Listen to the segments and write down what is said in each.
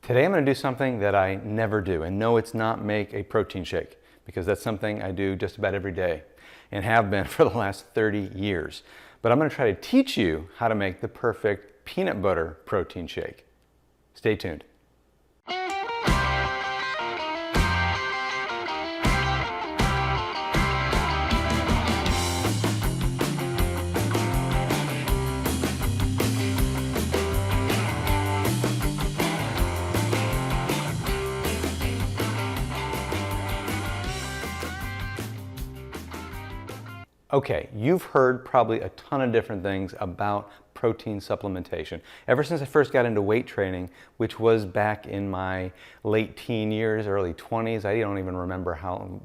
Today I'm going to do something that I never do, and no, it's not make a protein shake, because that's something I do just about every day and have been for the last 30 years. But I'm going to try to teach you how to make the perfect peanut butter protein shake. Stay tuned. Okay, you've heard probably a ton of different things about protein supplementation. Ever since I first got into weight training, which was back in my late teen years, early 20s, I don't even remember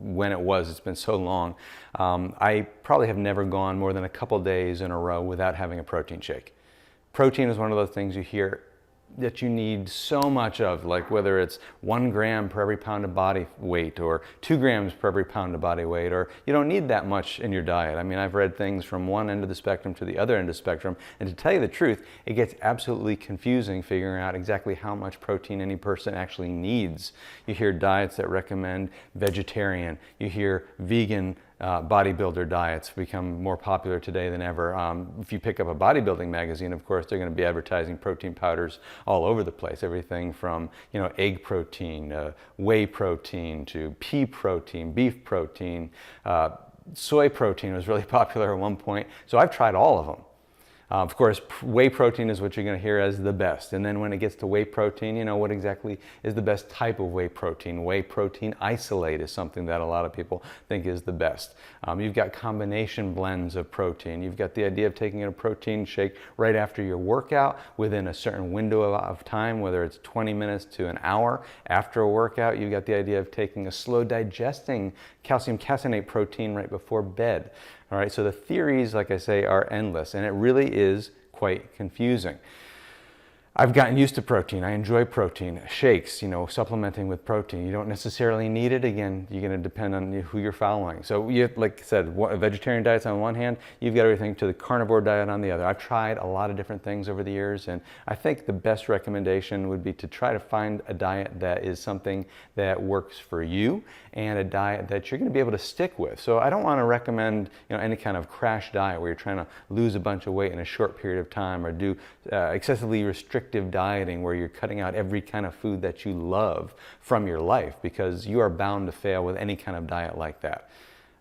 when it was, it's been so long. I probably have never gone more than a couple days in a row without having a protein shake. Protein is one of those things you hear that you need so much of, like whether it's 1 gram per every pound of body weight or 2 grams per every pound of body weight, or you don't need that much in your diet. I mean, I've read things from one end of the spectrum to the other end of the spectrum, and to tell you the truth, it gets absolutely confusing figuring out exactly how much protein any person actually needs. You hear diets that recommend vegetarian, you hear vegan bodybuilder diets become more popular today than ever. If you pick up a bodybuilding magazine, of course, they're going to be advertising protein powders all over the place. Everything from, egg protein, whey protein, to pea protein, beef protein, soy protein was really popular at one point. So I've tried all of them. Of course, whey protein is what you're going to hear as the best. And then when it gets to whey protein, what exactly is the best type of whey protein? Whey protein isolate is something that a lot of people think is the best. You've got combination blends of protein. You've got the idea of taking a protein shake right after your workout within a certain window of time, whether it's 20 minutes to an hour after a workout. You've got the idea of taking a slow digesting calcium caseinate protein right before bed. All right, so the theories, like I say, are endless, and it really is quite confusing. I've gotten used to protein. I enjoy protein. Shakes, supplementing with protein. You don't necessarily need it. Again, you're going to depend on who you're following. So you have, like I said, vegetarian diets on one hand, you've got everything to the carnivore diet on the other. I've tried a lot of different things over the years, and I think the best recommendation would be to try to find a diet that is something that works for you and a diet that you're going to be able to stick with. So I don't want to recommend, any kind of crash diet where you're trying to lose a bunch of weight in a short period of time, or do excessively restrictive dieting where you're cutting out every kind of food that you love from your life, because you are bound to fail with any kind of diet like that.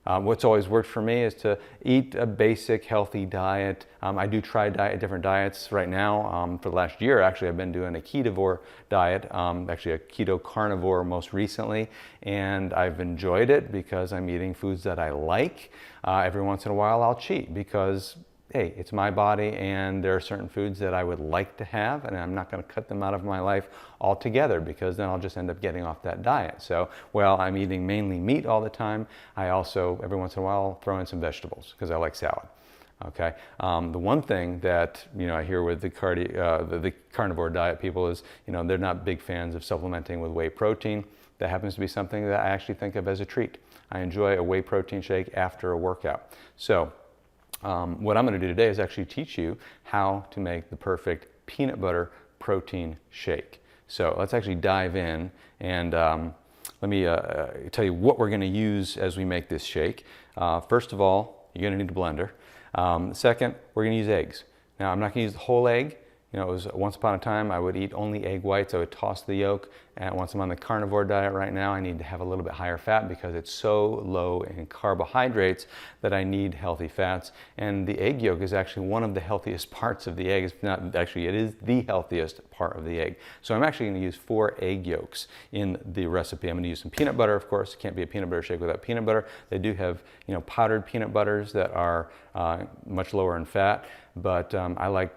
What's always worked for me is to eat a basic healthy diet. I do try different diets right now. For the last year, actually, I've been doing a ketovore diet, actually a keto carnivore most recently, and I've enjoyed it because I'm eating foods that I like. Every once in a while, I'll cheat because hey, it's my body, and there are certain foods that I would like to have, and I'm not going to cut them out of my life altogether, because then I'll just end up getting off that diet. So while I'm eating mainly meat all the time, I also, every once in a while, throw in some vegetables because I like salad. Okay. The one thing that I hear with the carnivore diet people is they're not big fans of supplementing with whey protein. That happens to be something that I actually think of as a treat. I enjoy a whey protein shake after a workout. So what I'm going to do today is actually teach you how to make the perfect peanut butter protein shake. So let's actually dive in, and let me tell you what we're going to use as we make this shake. First of all, you're going to need a blender. Second, we're going to use eggs. Now, I'm not going to use the whole egg. It was once upon a time I would eat only egg whites. I would toss the yolk, and once I'm on the carnivore diet right now, I need to have a little bit higher fat because it's so low in carbohydrates that I need healthy fats. And the egg yolk is actually one of the healthiest parts of the egg. It's not actually, it is the healthiest part of the egg. So I'm actually going to use 4 egg yolks in the recipe. I'm going to use some peanut butter, of course. It can't be a peanut butter shake without peanut butter. They do have powdered peanut butters that are much lower in fat, but I like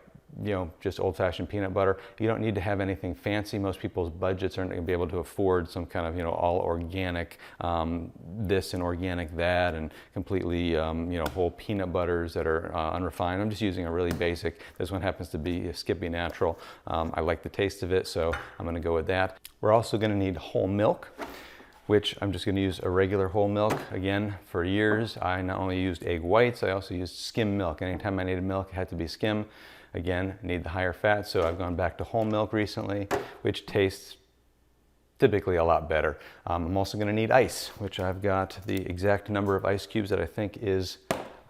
just old-fashioned peanut butter. You don't need to have anything fancy. Most people's budgets aren't going to be able to afford some kind of, all organic this and organic that, and completely, whole peanut butters that are unrefined. I'm just using a really basic. This one happens to be a Skippy Natural. I like the taste of it, so I'm going to go with that. We're also going to need whole milk, which I'm just going to use a regular whole milk. Again, for years, I not only used egg whites, I also used skim milk. Anytime I needed milk, it had to be skim. Again, I need the higher fat, so I've gone back to whole milk recently, which tastes typically a lot better. I'm also going to need ice, which I've got the exact number of ice cubes that I think is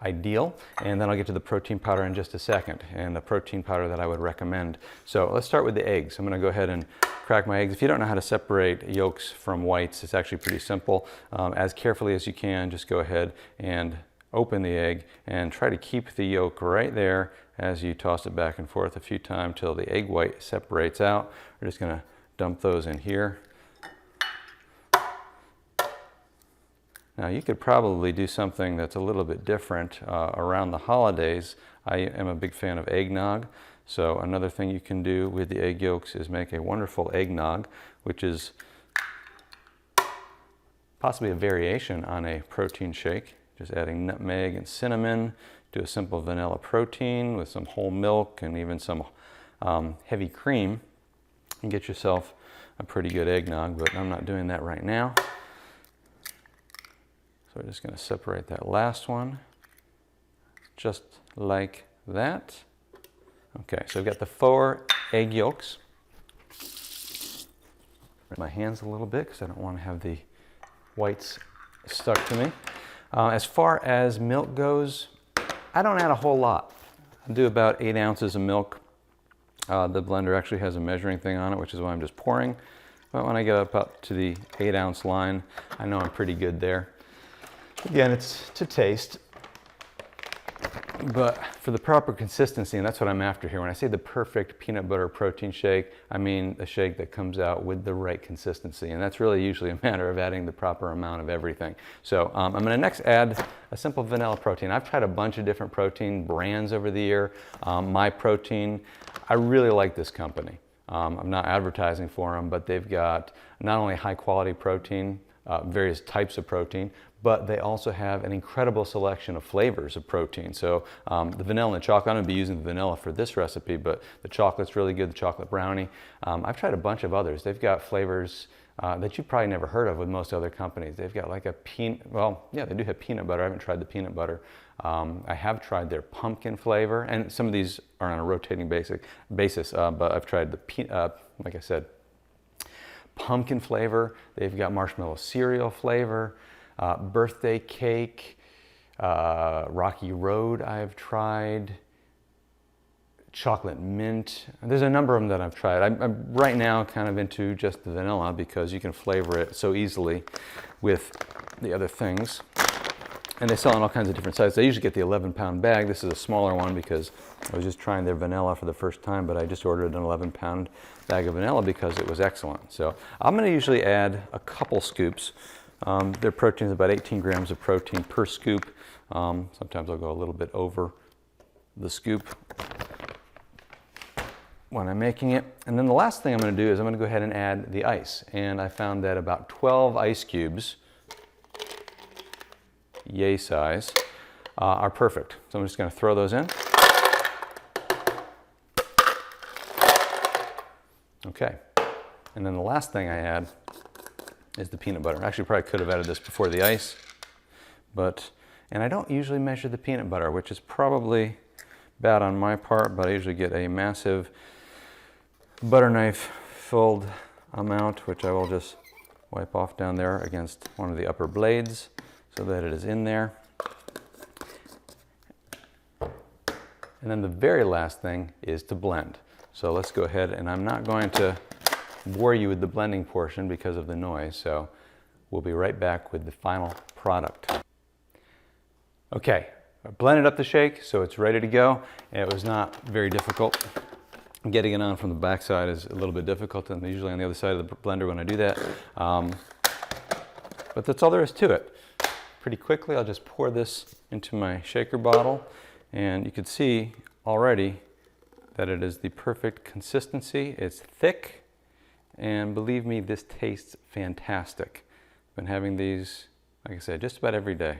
ideal, and then I'll get to the protein powder in just a second, and the protein powder that I would recommend. So let's start with the eggs. I'm going to go ahead and crack my eggs. If you don't know how to separate yolks from whites, it's actually pretty simple. As carefully as you can, just go ahead and open the egg and try to keep the yolk right there as you toss it back and forth a few times till the egg white separates out. We're just going to dump those in here. Now you could probably do something that's a little bit different around the holidays. I am a big fan of eggnog. So another thing you can do with the egg yolks is make a wonderful eggnog, which is possibly a variation on a protein shake. Just adding nutmeg and cinnamon, do a simple vanilla protein with some whole milk and even some heavy cream, and get yourself a pretty good eggnog, but I'm not doing that right now. So we're just going to separate that last one, just like that. Okay, so I've got the 4 egg yolks. My hands a little bit because I don't want to have the whites stuck to me. As far as milk goes, I don't add a whole lot. I do about 8 ounces of milk. The blender actually has a measuring thing on it, which is why I'm just pouring. But when I get up to the 8-ounce line, I know I'm pretty good there. Again, it's to taste, but for the proper consistency, and that's what I'm after here. When I say the perfect peanut butter protein shake, I mean a shake that comes out with the right consistency, and that's really usually a matter of adding the proper amount of everything. So I'm going to next add a simple vanilla protein. I've tried a bunch of different protein brands over the year. My Protein, I really like this company. I'm not advertising for them, but they've got not only high quality protein, various types of protein, but they also have an incredible selection of flavors of protein. So the vanilla and the chocolate, I'm going to be using the vanilla for this recipe, but the chocolate's really good, the chocolate brownie. I've tried a bunch of others. They've got flavors that you've probably never heard of with most other companies. They've got like a they do have peanut butter. I haven't tried the peanut butter. I have tried their pumpkin flavor, and some of these are on a rotating basis, but I've tried the, like I said, pumpkin flavor. They've got marshmallow cereal flavor, birthday cake, Rocky Road I've tried, chocolate mint. There's a number of them that I've tried. I'm right now kind of into just the vanilla because you can flavor it so easily with the other things. And they sell in all kinds of different sizes. I usually get the 11-pound bag. This is a smaller one because I was just trying their vanilla for the first time, but I just ordered an 11-pound bag of vanilla because it was excellent. So I'm going to usually add a couple scoops. Their protein is about 18 grams of protein per scoop. Sometimes I'll go a little bit over the scoop when I'm making it. And then the last thing I'm going to do is I'm going to go ahead and add the ice. And I found that about 12 ice cubes, yay size, are perfect. So I'm just going to throw those in. Okay. And then the last thing I add is the peanut butter. Actually, probably could have added this before the ice, and I don't usually measure the peanut butter, which is probably bad on my part, but I usually get a massive butter knife filled amount, which I will just wipe off down there against one of the upper blades so that it is in there. And then the very last thing is to blend. So let's go ahead, and I'm not going to bore you with the blending portion because of the noise, so we'll be right back with the final product. Okay, I blended up the shake, so it's ready to go. It was not very difficult. Getting it on from the back side is a little bit difficult, and usually on the other side of the blender when I do that. But that's all there is to it. Pretty quickly, I'll just pour this into my shaker bottle, and you can see already that it is the perfect consistency. It's thick. And believe me, this tastes fantastic. I've been having these, like I said, just about every day.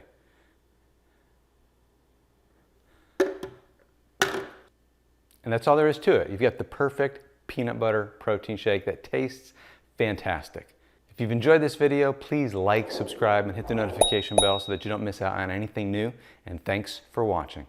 And that's all there is to it. You've got the perfect peanut butter protein shake that tastes fantastic. If you've enjoyed this video, please like, subscribe, and hit the notification bell so that you don't miss out on anything new. And thanks for watching.